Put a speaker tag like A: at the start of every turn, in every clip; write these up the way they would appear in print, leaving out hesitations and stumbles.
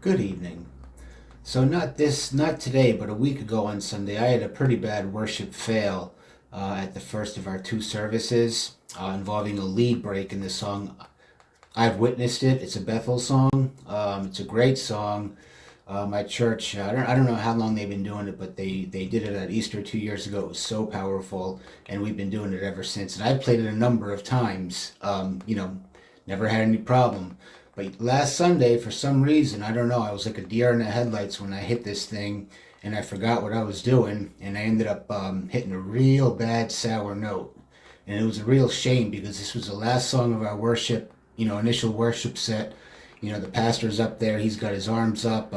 A: Good evening. So not today, but a week ago on Sunday, I had a pretty bad worship fail at the first of our two services involving a lead break in the song. I've witnessed it. It's a Bethel song. It's a great song. My church, I don't know how long they've been doing it, but they did it at Easter 2 years ago. It was so powerful, and we've been doing it ever since. And I've played it a number of times. Never had any problem. But last Sunday, for some reason, I don't know, I was like a deer in the headlights when I hit this thing, and I forgot what I was doing, and I ended up hitting a real bad sour note. And it was a real shame because this was the last song of our worship, initial worship set. The pastor's up there, he's got his arms up.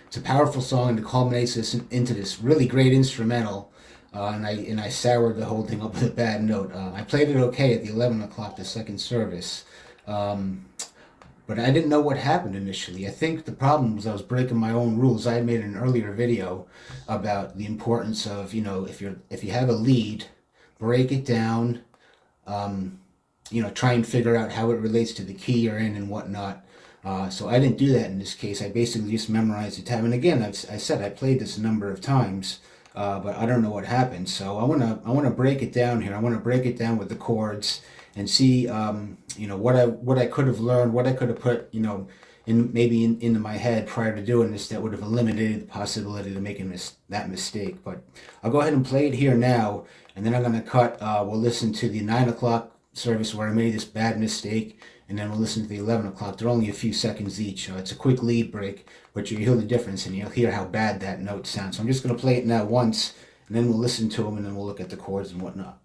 A: It's a powerful song, and it culminates this into this really great instrumental. And I soured the whole thing up with a bad note. I played it okay at the 11 o'clock, the second service. But I didn't know what happened initially. I think the problem was I was breaking my own rules. I had made an earlier video about the importance of, if you have a lead, break it down, try and figure out how it relates to the key you're in and whatnot. So I didn't do that in this case. I basically just memorized the tab. And again, I said I played this a number of times, but I don't know what happened. So I wanna break it down here. I want to break it down with the chords and see what I could have learned, what I could have put into my head prior to doing this that would have eliminated the possibility of making that mistake. But I'll go ahead and play it here now, and then I'm going to cut. We'll listen to the 9 o'clock service where I made this bad mistake, and then we'll listen to the 11 o'clock. They're only a few seconds each. It's a quick lead break, but you'll hear the difference and you'll hear how bad that note sounds. So I'm just going to play it now once, and then we'll listen to them, and then we'll look at the chords and whatnot.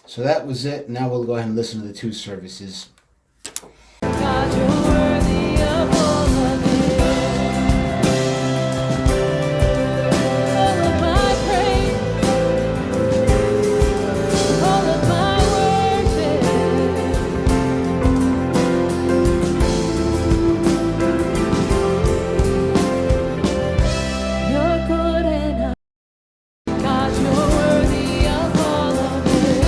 A: So that was it. Now we'll go ahead and listen to the two services. God, you're worthy of all of it. All of my praise, all of my worship. You're good and God, you're worthy of all of it.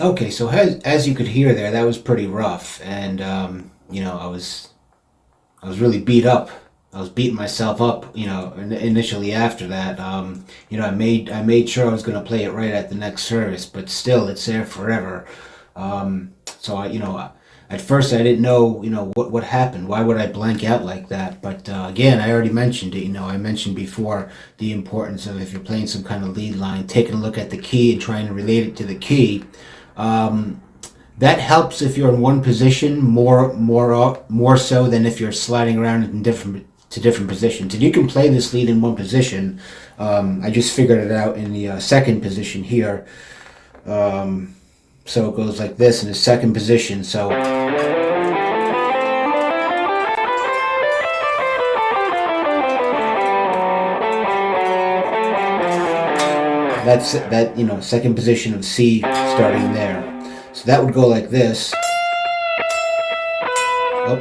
A: Okay, so as you could hear there, that was pretty rough, and I was really beat up. I was beating myself up, initially after that. I made sure I was going to play it right at the next service, but still, it's there forever. So at first I didn't know, what happened. Why would I blank out like that? But again, I already mentioned it. I mentioned before the importance of, if you're playing some kind of lead line, taking a look at the key and trying to relate it to the key. That helps if you're in one position more so than if you're sliding around in different positions. And you can play this lead in one position. I just figured it out in the second position here. So it goes like this in the second position. So that's that, second position of C starting there. So that would go like this. Oh.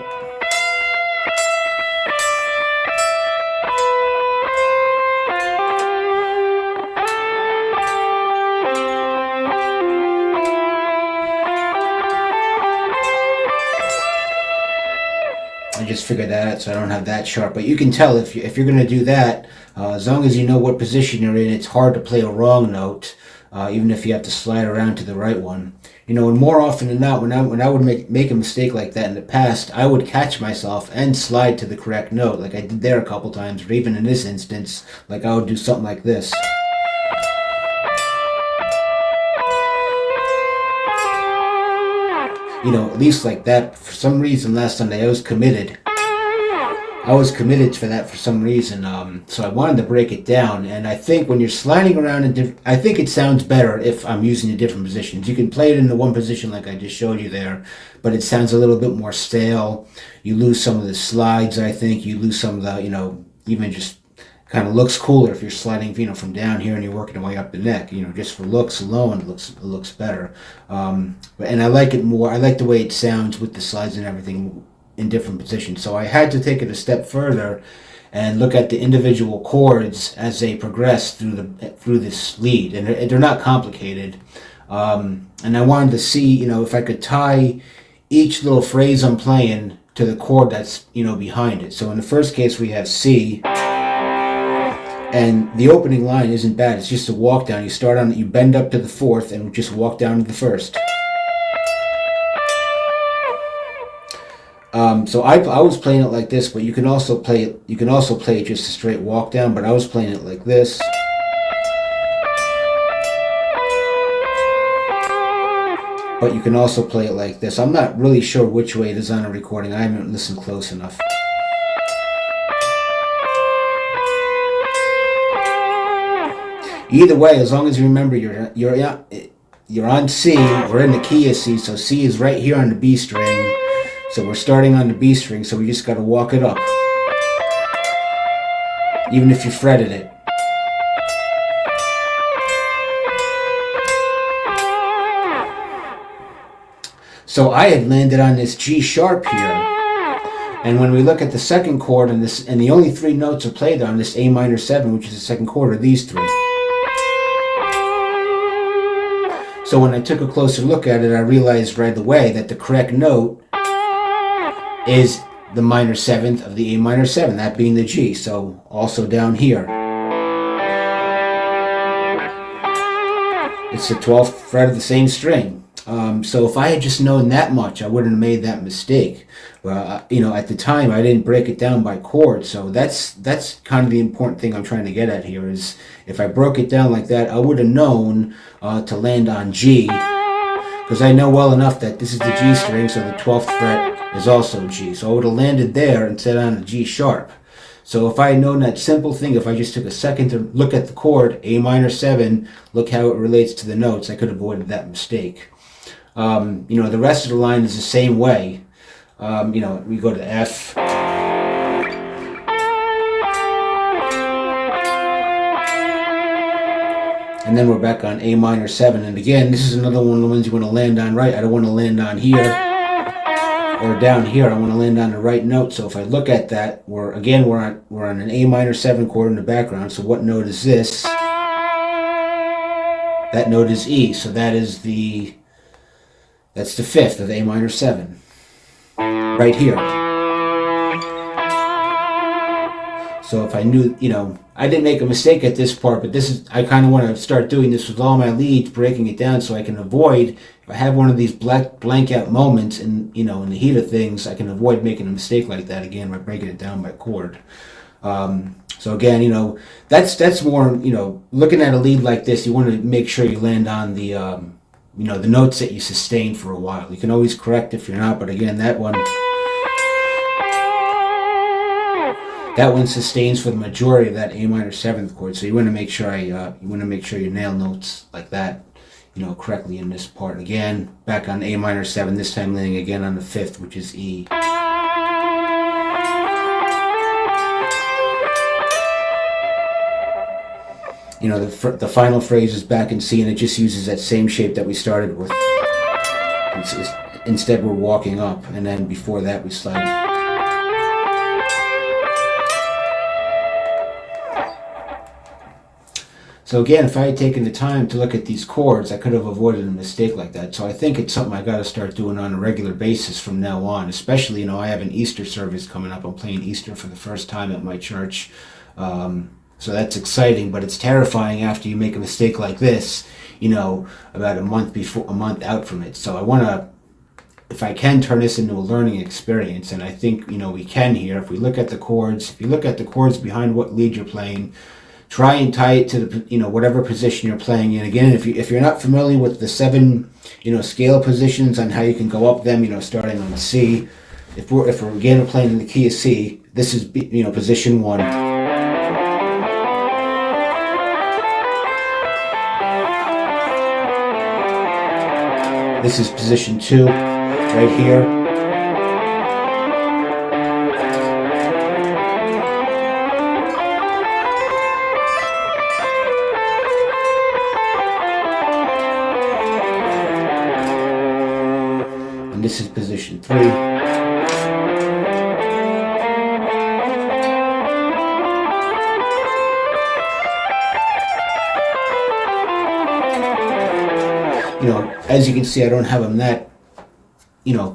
A: I just figured that out, so I don't have that sharp. But you can tell if you're going to do that, as long as you know what position you're in, it's hard to play a wrong note, even if you have to slide around to the right one. And more often than not, when I would make a mistake like that in the past, I would catch myself and slide to the correct note, like I did there a couple times, or even in this instance, like I would do something like this. At least like that. For some reason last Sunday I was committed. I was committed for that for some reason. So I wanted to break it down, and I think when you're sliding around I think it sounds better if I'm using the different positions. You can play it in the one position like I just showed you there, but it sounds a little bit more stale. You lose some of the slides, I think. You lose some of the, even just kind of looks cooler if you're sliding, from down here and you're working your way up the neck. Just for looks alone, it looks better. And I like it more. I like the way it sounds with the slides and everything in different positions. So I had to take it a step further and look at the individual chords as they progress through this lead, and they're not complicated. And I wanted to see, if I could tie each little phrase I'm playing to the chord that's behind it. So in the first case we have C. And the opening line isn't bad. It's just a walk down. You bend up to the fourth and just walk down to the first. So I was playing it like this, but you can also play it just a straight walk down. But I was playing it like this. But you can also play it like this. I'm not really sure which way it is on a recording. I haven't listened close enough. Either way, as long as you remember you're on C, we're in the key of C, so C is right here on the B string. So we're starting on the B string, so we just got to walk it up. Even if you fretted it. So I had landed on this G sharp here. And when we look at the second chord and the only three notes are played on this A minor 7, which is the second chord, are these three. So when I took a closer look at it, I realized right away that the correct note is the minor 7th of the A minor 7, that being the G. So also down here, it's the 12th fret of the same string. So if I had just known that much, I wouldn't have made that mistake. Well, at the time, I didn't break it down by chord. So that's kind of the important thing I'm trying to get at here is if I broke it down like that, I would have known to land on G, because I know well enough that this is the G string, so the 12th fret is also G. So I would have landed there instead on a G sharp. So if I had known that simple thing, if I just took a second to look at the chord, A minor 7, look how it relates to the notes, I could have avoided that mistake. The rest of the line is the same way. We go to F. And then we're back on A minor 7. And again, this is another one of the ones you want to land on right. I don't want to land on here or down here. I want to land on the right note. So if I look at that, we're on an A minor 7 chord in the background. So what note is this? That note is E. So that's the 5th of A minor 7. Right here. So if I knew, I didn't make a mistake at this part, but I kind of want to start doing this with all my leads, breaking it down so I can avoid, if I have one of these blank out moments in the heat of things, I can avoid making a mistake like that again by breaking it down by chord. So again, that's more, looking at a lead like this, you want to make sure you land on the, the notes that you sustain for a while. You can always correct if you're not, but again, that one sustains for the majority of that A minor 7th chord. So you want to make sure you nail notes like that, correctly in this part. Again, back on A minor 7, this time landing again on the 5th, which is E. The final phrase is back in C, and it just uses that same shape that we started with. Instead, we're walking up, and then before that, we slide. So again, if I had taken the time to look at these chords, I could have avoided a mistake like that. So I think it's something I got to start doing on a regular basis from now on. Especially, I have an Easter service coming up. I'm playing Easter for the first time at my church. So that's exciting, but it's terrifying after you make a mistake like this, about a month out from it. So I want to, if I can, turn this into a learning experience, and I think, we can here. If we look at the chords, behind what lead you're playing, try and tie it to the, whatever position you're playing in. Again, if you're not familiar with the 7, scale positions on how you can go up them, starting on C, if we're again playing in the key of C, This is, position 1. This is position 2, right here. And this is position 3. As you can see, I don't have them that,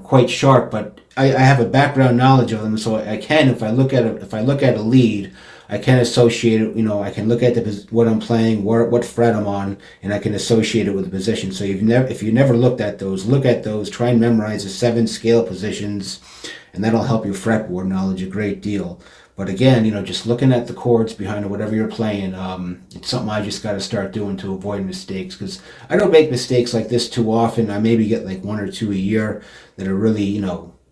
A: quite sharp, but I have a background knowledge of them, so I can, if I look at a lead, I can associate it. I can look at what I'm playing, what fret I'm on, and I can associate it with the position. So if you never looked at those, look at those. Try and memorize the 7 scale positions, and that'll help your fretboard knowledge a great deal. But again, just looking at the chords behind whatever you're playing, it's something I just got to start doing to avoid mistakes, because I don't make mistakes like this too often. I maybe get like 1 or 2 a year that are really,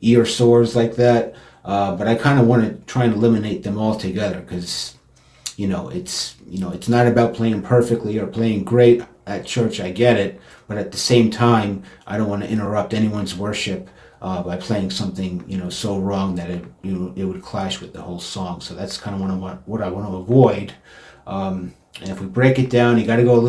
A: ear sores like that. But I kind of want to try and eliminate them altogether, because, it's not about playing perfectly or playing great at church. I get it, but at the same time, I don't want to interrupt anyone's worship by playing something so wrong that it would clash with the whole song. So that's kind of what I want to avoid. And if we break it down, you got to go a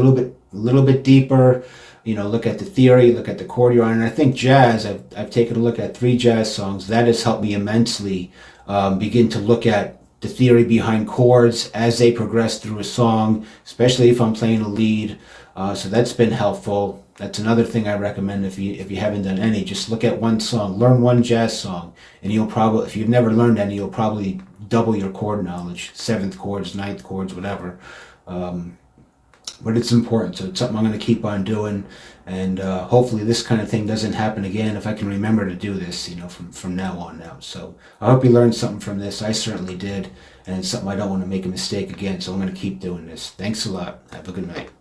A: little bit deeper. Look at the theory, look at the chord you're on. And I think jazz, I've taken a look at 3 jazz songs. That has helped me immensely begin to look at the theory behind chords as they progress through a song, especially if I'm playing a lead. So that's been helpful. That's another thing I recommend if you haven't done any. Just look at one song, learn one jazz song, and you'll probably, if you've never learned any, you'll probably double your chord knowledge, 7th chords, 9th chords, whatever. But it's important, so it's something I'm going to keep on doing, and hopefully this kind of thing doesn't happen again if I can remember to do this, from now on now. So I hope you learned something from this. I certainly did, and it's something I don't want to make a mistake again, so I'm going to keep doing this. Thanks a lot. Have a good night.